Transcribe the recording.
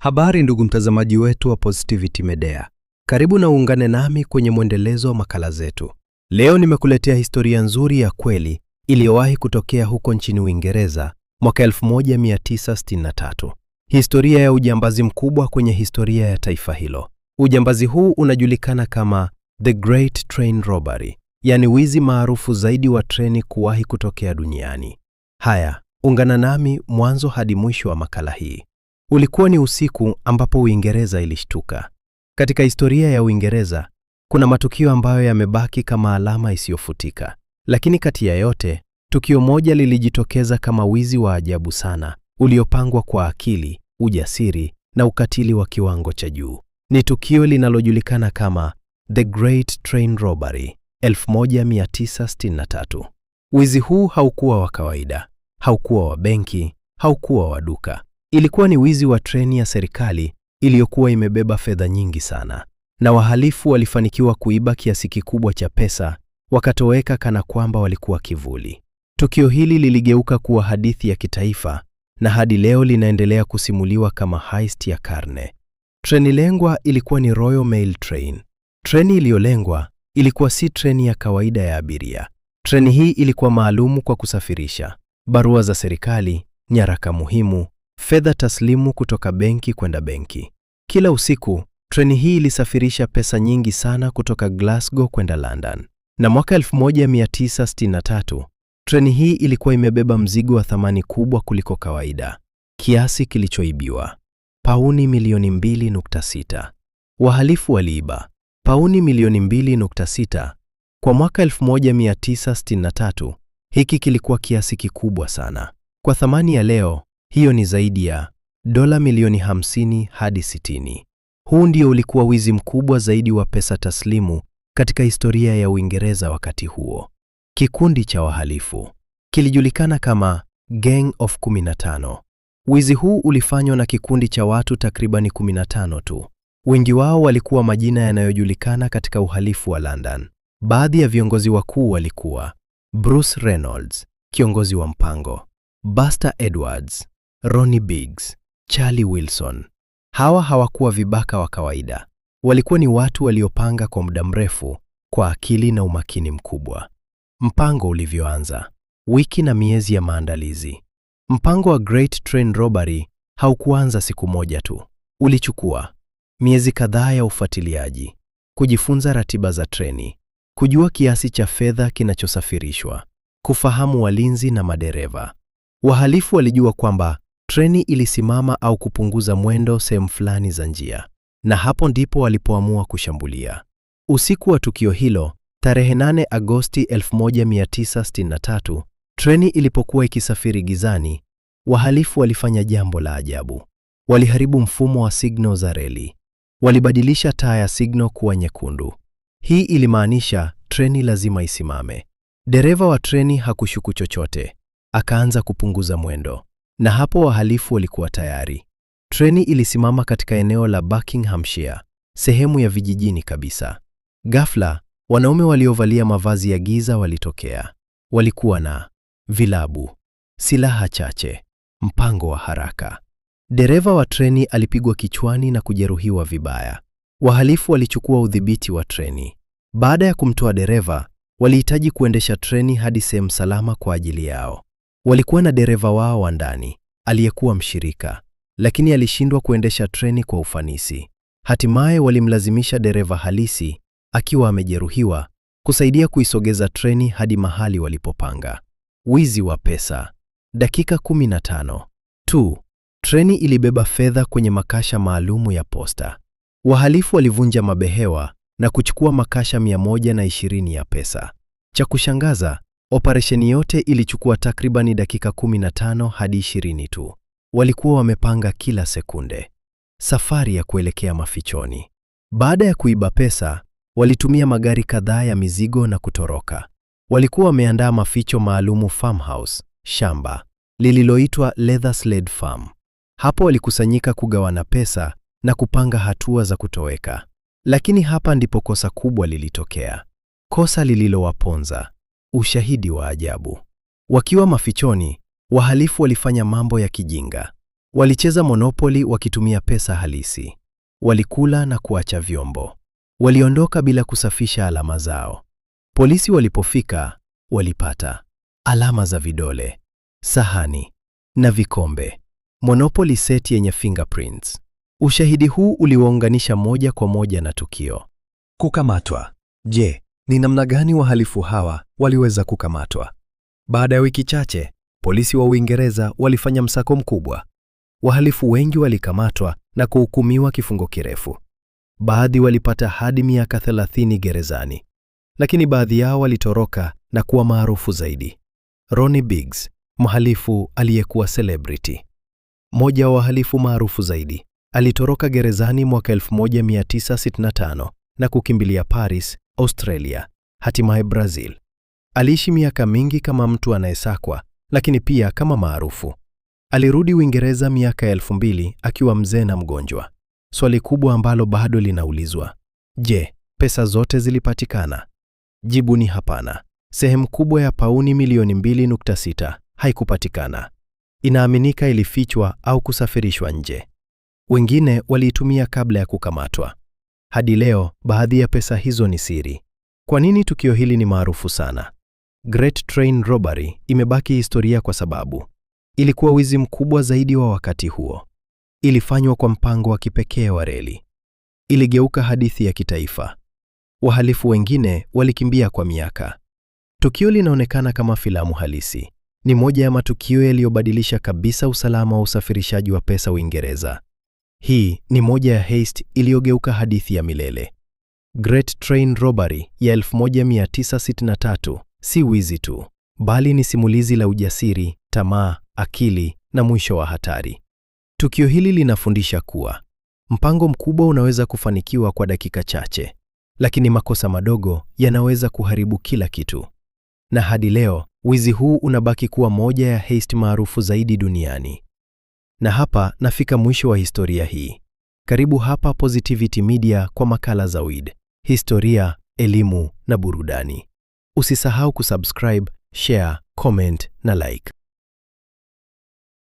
Habari ndugu mtazamaji wetu wa Positivity Media. Karibu na uungane nami kwenye mwendelezo wa makala zetu. Leo nimekuletea historia nzuri ya kweli iliyowahi kutokea huko nchini Uingereza mwaka 1963. Historia ya ujambazi mkubwa kwenye historia ya taifa hilo. Ujambazi huu unajulikana kama The Great Train Robbery, yani wizi maarufu zaidi wa treni kuwahi kutokea duniani. Haya, ungana nami mwanzo hadi mwisho wa makala hii. Ulikuwa ni usiku ambapo Uingereza ilishtuka. Katika historia ya Uingereza, kuna matukio ambayo yamebaki kama alama isiyofutika. Lakini kati ya yote, tukio moja lilijitokeza kama wizi wa ajabu sana, uliopangwa kwa akili, ujasiri na ukatili wa kiwango cha juu. Ni tukio linalojulikana kama The Great Train Robbery 1963. Wizi huu haukuwa wa kawaida, haukuwa wa benki, haukuwa wa duka. Ilikuwa ni wizi wa treni ya serikali iliyokuwa imebeba fedha nyingi sana, na wahalifu walifanikiwa kuiba kiasi kikubwa cha pesa, wakatoweka kana kwamba walikuwa kivuli. Tukio hili liligeuka kuwa hadithi ya kitaifa na hadi leo linaendelea kusimuliwa kama heist ya karne. Treni lengwa ilikuwa ni Royal Mail Train. Treni iliyolengwa ilikuwa si treni ya kawaida ya abiria. Treni hii ilikuwa maalumu kwa kusafirisha barua za serikali, nyaraka muhimu, fedha taslimu kutoka benki kwenda benki. Kila usiku, treni hii ilisafirisha pesa nyingi sana kutoka Glasgow kwenda London. Na mwaka 1963, treni hii ilikuwa imebeba mzigo wa thamani kubwa kuliko kawaida. Kiasi kilichoibiwa: pauni milioni 2.6. Wahalifu waliiba pauni milioni 2.6. Kwa mwaka 1963, hiki kilikuwa kiasi kikubwa sana. Kwa thamani ya leo, hiyo ni zaidi ya dola milioni 50 hadi 60. Huu ndio ulikuwa wizi mkubwa zaidi wa pesa taslimu katika historia ya Uingereza wakati huo. Kikundi cha wahalifu kilijulikana kama Gang of 15. Wizi huu ulifanywa na kikundi cha watu takribani 15 tu. Wengi wao walikuwa majina yanayojulikana katika uhalifu wa London. Baadhi ya viongozi wakuu walikuwa Bruce Reynolds, kiongozi wa mpango; Buster Edwards, Ronnie Biggs, Charlie Wilson. Hawa hawakuwa vibaka wa kawaida. Walikuwa ni watu waliopanga kwa muda mrefu, kwa akili na umakini mkubwa. Mpango ulivyoanza: wiki na miezi ya maandalizi. Mpango wa Great Train Robbery haukuanza siku moja tu. Ulichukua miezi kadhaa ya ufuatiliaji, kujifunza ratiba za treni, kujua kiasi cha fedha kinachosafirishwa, kufahamu walinzi na madereva. Wahalifu walijua kwamba treni ilisimama au kupunguza mwendo sehemu fulani za njia, na hapo ndipo walipoamua kushambulia. Usiku wa tukio hilo, tarehe 8 Agosti 1963, treni ilipokuwa ikisafiri gizani, wahalifu walifanya jambo la ajabu. Waliharibu mfumo wa signal za reli. Walibadilisha taa ya signal kuwa nyekundu. Hii ilimaanisha treni lazima isimame. Dereva wa treni hakushuku chochote. Akaanza kupunguza mwendo. Na hapo wahalifu walikuwa tayari. Treni ilisimama katika eneo la Buckinghamshire, sehemu ya vijijini kabisa. Ghafla, wanaume waliovalia mavazi ya giza walitokea. Walikuwa na vilabu, silaha chache, mpango wa haraka. Dereva wa treni alipigwa kichwani na kujeruhiwa vibaya. Wahalifu walichukua udhibiti wa treni. Baada ya kumtoa dereva, walihitaji kuendesha treni hadi sehemu salama kwa ajili yao. Walikuwa na dereva wao wa ndani, aliyekuwa mshirika, lakini alishindwa kuendesha treni kwa ufanisi. Hatimaye walimlazimisha dereva halisi, akiwa amejeruhiwa, kusaidia kuisogeza treni hadi mahali walipopanga. Wizi wa pesa. Dakika 15 tu, treni ilibeba fedha kwenye makasha maalumu ya posta. Wahalifu walivunja mabehewa na kuchukua makasha 120 ya pesa. Cha kushangaza, operesheni yote ilichukua takribani dakika 15 hadi 20 tu. Walikuwa wamepanga kila sekunde. Safari ya kuelekea mafichoni. Baada ya kuiba pesa, walitumia magari kadhaa ya mizigo na kutoroka. Walikuwa wameandaa maficho maalumu farmhouse, shamba, lililoitwa Leatherslade Farm. Hapo walikusanyika kugawana pesa na kupanga hatua za kutoweka. Lakini hapa ndipo kosa kubwa lilitokea. Kosa lililowaponza. Ushahidi wa ajabu. Wakiwa mafichoni, wahalifu walifanya mambo ya kijinga. Walicheza Monopoly wakitumia pesa halisi. Walikula na kuacha vyombo. Waliondoka bila kusafisha alama zao. Polisi walipofika, walipata alama za vidole, sahani na vikombe. Monopoly set yenye fingerprints. Ushahidi huu uliwaunganisha moja kwa moja na tukio. Kukamatwa. Je, ni namna gani wahalifu hawa waliweza kukamatwa? Baada ya wiki chache, polisi wa Uingereza walifanya msako mkubwa. Wahalifu wengi walikamatwa na kuhukumiwa kifungo kirefu. Baadhi walipata hadi miaka 30 gerezani. Lakini baadhi yao walitoroka na kuwa maarufu zaidi. Ronnie Biggs, mhalifu aliyekuwa celebrity. Mmoja wa wahalifu maarufu zaidi, alitoroka gerezani mwaka 1965 na kukimbilia Paris, Australia, hatimaye Brazil. Aliishi miaka mingi kama mtu anayesakwa, lakini pia kama maarufu. Alirudi Uingereza miaka 2000 akiwa mzee na mgonjwa. Swali kubwa ambalo bado linaulizwa: je, pesa zote zilipatikana? Jibu ni hapana. Sehemu kubwa ya pauni milioni 2.6 haikupatikana. Inaaminika ilifichwa au kusafirishwa nje. Wengine waliitumia kabla ya kukamatwa. Hadi leo, baadhi ya pesa hizo ni siri. Kwa nini tukio hili ni maarufu sana? Great Train Robbery imebaki historia kwa sababu ilikuwa wizi mkubwa zaidi wa wakati huo. Ilifanywa kwa mpango wa kipekee wa reli. Iligeuka hadithi ya kitaifa. Wahalifu wengine walikimbia kwa miaka. Tukio linaonekana kama filamu halisi. Ni moja ya matukio yaliyobadilisha kabisa usalama wa usafirishaji wa pesa Uingereza. Hii ni moja ya heist iliyogeuka hadithi ya milele. Great Train Robbery ya 1963 si wizi tu, bali ni simulizi la ujasiri, tamaa, akili na mwisho wa hatari. Tukio hili linafundisha kuwa mpango mkubwa unaweza kufanikiwa kwa dakika chache, lakini makosa madogo yanaweza kuharibu kila kitu. Na hadi leo, wizi huu unabaki kuwa moja ya heist maarufu zaidi duniani. Na hapa nafika mwisho wa historia hii. Karibu hapa Positivity Media kwa makala za UID, historia, elimu na burudani. Usisahau kusubscribe, share, comment na like.